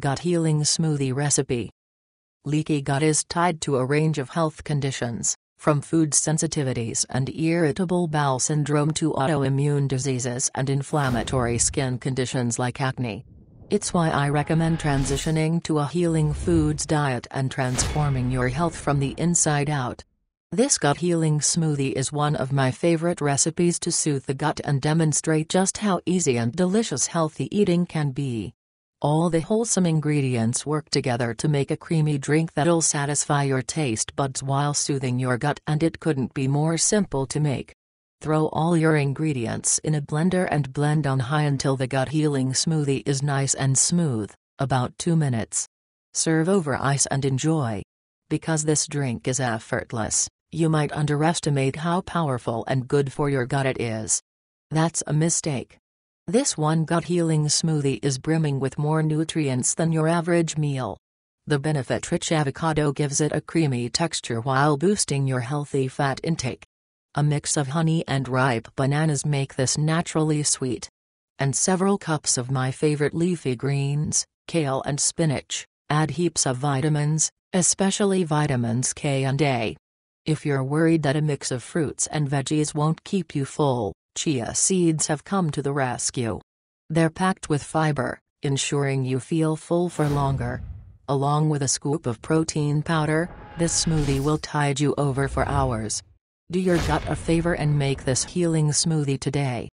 Gut-Healing Smoothie Recipe. Leaky gut is tied to a range of health conditions, from food sensitivities and irritable bowel syndrome to autoimmune diseases and inflammatory skin conditions like acne. It's why I recommend transitioning to a healing foods diet and transforming your health from the inside out. This gut-healing smoothie is one of my favorite recipes to soothe the gut and demonstrate just how easy and delicious healthy eating can be. All the wholesome ingredients work together to make a creamy drink that'll satisfy your taste buds while soothing your gut, and it couldn't be more simple to make. Throw all your ingredients in a blender and blend on high until the gut-healing smoothie is nice and smooth, about 2 minutes. Serve over ice and enjoy. Because this drink is effortless, you might underestimate how powerful and good for your gut it is. That's a mistake. This one gut-healing smoothie is brimming with more nutrients than your average meal. The benefit-rich avocado gives it a creamy texture while boosting your healthy fat intake. A mix of honey and ripe bananas make this naturally sweet. And several cups of my favorite leafy greens, kale and spinach, add heaps of vitamins, especially vitamins K and A. If you're worried that a mix of fruits and veggies won't keep you full, chia seeds have come to the rescue. They're packed with fiber, ensuring you feel full for longer. Along with a scoop of protein powder, this smoothie will tide you over for hours. Do your gut a favor and make this healing smoothie today.